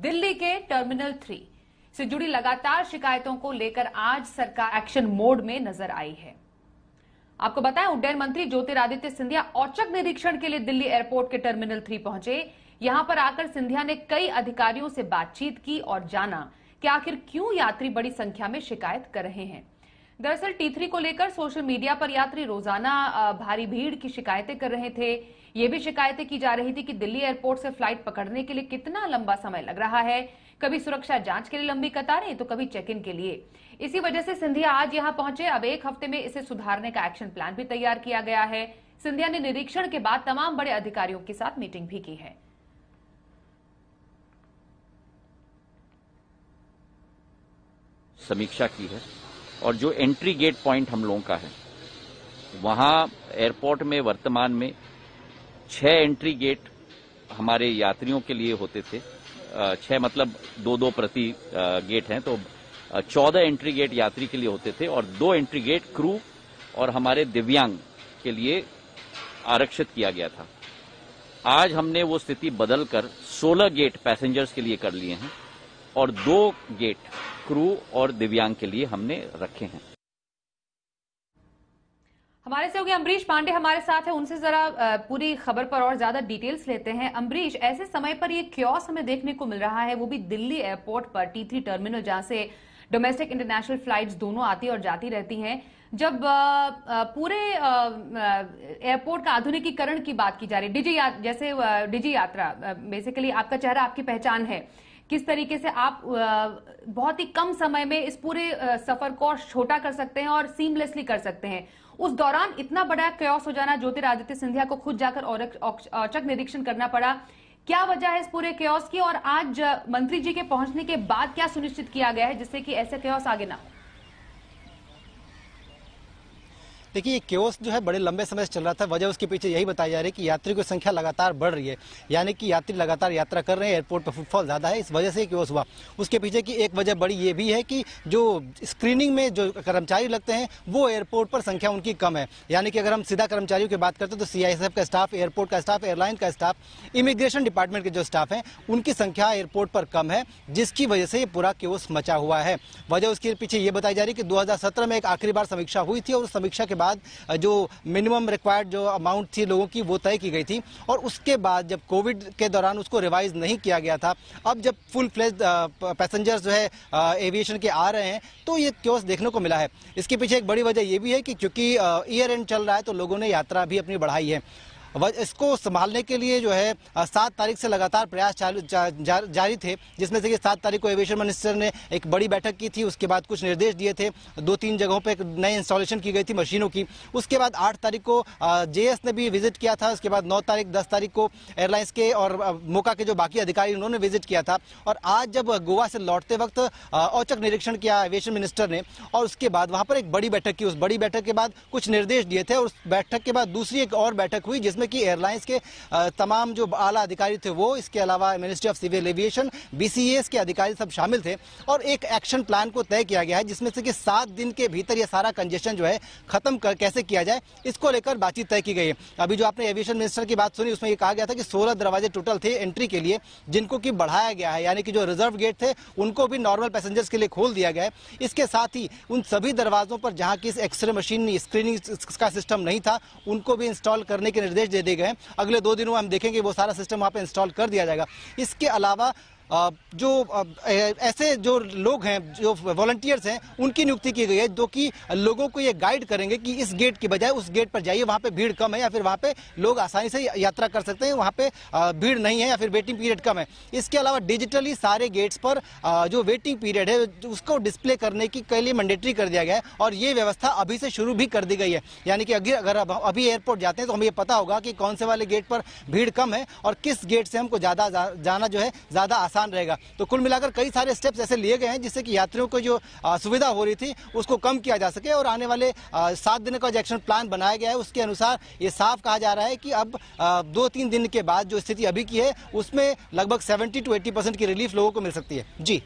दिल्ली के टर्मिनल 3 से जुड़ी लगातार शिकायतों को लेकर आज सरकार एक्शन मोड में नजर आई है। आपको बताएं, उड्डयन मंत्री ज्योतिरादित्य सिंधिया औचक निरीक्षण के लिए दिल्ली एयरपोर्ट के टर्मिनल 3 पहुंचे। यहां पर आकर सिंधिया ने कई अधिकारियों से बातचीत की और जाना कि आखिर क्यों यात्री बड़ी संख्या में शिकायत कर रहे हैं। दरअसल T3 को लेकर सोशल मीडिया पर यात्री रोजाना भारी भीड़ की शिकायतें कर रहे थे। ये भी शिकायतें की जा रही थी कि दिल्ली एयरपोर्ट से फ्लाइट पकड़ने के लिए कितना लंबा समय लग रहा है, कभी सुरक्षा जांच के लिए लंबी कतारें तो कभी चेक इन के लिए। इसी वजह से सिंधिया आज यहां पहुंचे। अब एक हफ्ते में इसे सुधारने का एक्शन प्लान भी तैयार किया गया है। सिंधिया ने निरीक्षण के बाद तमाम बड़े अधिकारियों के साथ मीटिंग भी की है। समीक्षा की है और जो एंट्री गेट पॉइंट हम लोगों का है, वहां एयरपोर्ट में वर्तमान में 6 एंट्री गेट हमारे यात्रियों के लिए होते थे। 6 मतलब 2-2 प्रति गेट हैं, तो 14 एंट्री गेट यात्री के लिए होते थे और 2 एंट्री गेट क्रू और हमारे दिव्यांग के लिए आरक्षित किया गया था। आज हमने वो स्थिति बदलकर 16 गेट पैसेंजर्स के लिए कर लिए हैं और 2 गेट क्रू और दिव्यांग के लिए हमने रखे हैं। हमारे सहयोगी अम्बरीश पांडे हमारे साथ है, उनसे जरा पूरी खबर पर और ज्यादा डिटेल्स लेते हैं। अम्बरीश, ऐसे समय पर ये क्योस हमें देखने को मिल रहा है, वो भी दिल्ली एयरपोर्ट पर T3 टर्मिनल, जहां से डोमेस्टिक इंटरनेशनल फ्लाइट्स दोनों आती और जाती रहती हैं। जब पूरे एयरपोर्ट का आधुनिकीकरण की बात की जा रही है, जैसे डिजी यात्रा, बेसिकली आपका चेहरा आपकी पहचान है, किस तरीके से आप बहुत ही कम समय में इस पूरे सफर को छोटा कर सकते हैं और सीमलेसली कर सकते हैं। उस दौरान इतना बड़ा क्योस हो जाना, ज्योतिरादित्य सिंधिया को खुद जाकर औचक निरीक्षण करना पड़ा, क्या वजह है इस पूरे क्योस की? और आज मंत्री जी के पहुंचने के बाद क्या सुनिश्चित किया गया है जिससे कि ऐसे क्योस आगे ना हो? देखिए, ये क्योस जो है बड़े लंबे समय से चल रहा था। वजह उसके पीछे यही बताई जा रही है कि यात्रियों की संख्या लगातार बढ़ रही है, यानी कि यात्री लगातार यात्रा कर रहे हैं, एयरपोर्ट पर फुटफॉल ज्यादा है, इस वजह से क्योस हुआ। उसके पीछे की एक वजह बड़ी ये भी है कि जो स्क्रीनिंग में जो कर्मचारी लगते हैं वो एयरपोर्ट पर संख्या उनकी कम है। यानी कि अगर हम सीधा कर्मचारियों की बात करते हैं तो CISF का स्टाफ, एयरपोर्ट का स्टाफ, एयरलाइन का स्टाफ, इमिग्रेशन डिपार्टमेंट के जो स्टाफ हैं उनकी संख्या एयरपोर्ट पर कम है, जिसकी वजह से ये पूरा क्योस मचा हुआ है। वजह उसके पीछे ये बताई जा रही है कि 2017 में एक आखिरी बार समीक्षा हुई थी और उस समीक्षा के बाद जो मिनिमम रिक्वायर्ड जो अमाउंट थी लोगों की वो तय की गई थी और उसके बाद जब कोविड के दौरान उसको रिवाइज नहीं किया गया था। अब जब फुल फ्लेज पैसेंजर्स जो है एविएशन के आ रहे हैं तो ये क्योस देखने को मिला है। इसके पीछे एक बड़ी वजह ये भी है कि क्योंकि ईयर एंड चल रहा है तो लोगों ने यात्रा भी अपनी बढ़ाई है। इसको संभालने के लिए जो है 7 तारीख से लगातार प्रयास जारी थे, जिसमें से कि 7 तारीख को एविएशन मिनिस्टर ने एक बड़ी बैठक की थी। उसके बाद कुछ निर्देश दिए थे, 2-3 जगहों पे नए इंस्टॉलेशन की गई थी मशीनों की। उसके बाद 8 तारीख को JS ने भी विजिट किया था। उसके बाद 9 तारीख 10 तारीख को एयरलाइंस के और मोका के जो बाकी अधिकारी उन्होंने विजिट किया था। और आज जब गोवा से लौटते वक्त औचक निरीक्षण किया एविएशन मिनिस्टर ने और उसके बाद वहां पर एक बड़ी बैठक की। उस बड़ी बैठक के बाद कुछ निर्देश दिए थे और उस बैठक के बाद दूसरी एक और बैठक हुई जिसमें कि एयरलाइंस के तमाम जो आला अधिकारी थे वो, इसके अलावा ministry of civil aviation, BCAS के अधिकारी सब शामिल थे और एक एक्शन प्लान को तय किया गया है जिसमें से कि 7 दिन के भीतर ये सारा कंजेशन जो है खत्म कर कैसे किया जाए, इसको लेकर बातचीत तय की गई है। अभी जो आपने एविएशन मिनिस्टर की बात सुनी उसमें ये कहा गया था कि 16 दरवाजे टोटल थे एंट्री के लिए, जिनको कि बढ़ाया गया है, यानी कि जो रिजर्व गेट थे उनको भी नॉर्मल पैसेंजर्स के लिए खोल दिया गया है। इसके साथ ही उन सभी दरवाजों पर जहां की एक्सरे मशीन स्क्रीनिंग का सिस्टम नहीं था उनको भी इंस्टॉल करने के निर्देश दे दिए गए। अगले 2 दिनों में हम देखेंगे वो सारा सिस्टम वहां पे इंस्टॉल कर दिया जाएगा। इसके अलावा जो ऐसे जो लोग हैं, जो वॉलंटियर्स हैं, उनकी नियुक्ति की गई है जो कि लोगों को ये गाइड करेंगे कि इस गेट की बजाय उस गेट पर जाइए, वहां पे भीड़ कम है या फिर वहां पे लोग आसानी से यात्रा कर सकते हैं, वहां पे भीड़ नहीं है या फिर वेटिंग पीरियड कम है। इसके अलावा डिजिटली सारे गेट्स पर जो वेटिंग पीरियड है उसको डिस्प्ले करने की के लिए मैंडेटरी कर दिया गया है और ये व्यवस्था अभी से शुरू भी कर दी गई है। यानी कि अगर अभी एयरपोर्ट जाते हैं तो हमें ये पता होगा कि कौन से वाले गेट पर भीड़ कम है और किस गेट से हमको ज्यादा जाना जो है ज्यादा आसान रहेगा। तो कुल मिलाकर कई सारे स्टेप्स ऐसे लिए गए हैं जिससे कि यात्रियों को जो सुविधा हो रही थी उसको कम किया जा सके और आने वाले 7 दिन का जो एक्शन प्लान बनाया गया है उसके अनुसार ये साफ कहा जा रहा है कि अब 2-3 दिन के बाद जो स्थिति अभी की है उसमें लगभग 70 to 80% की रिलीफ लोगों को मिल सकती है। जी।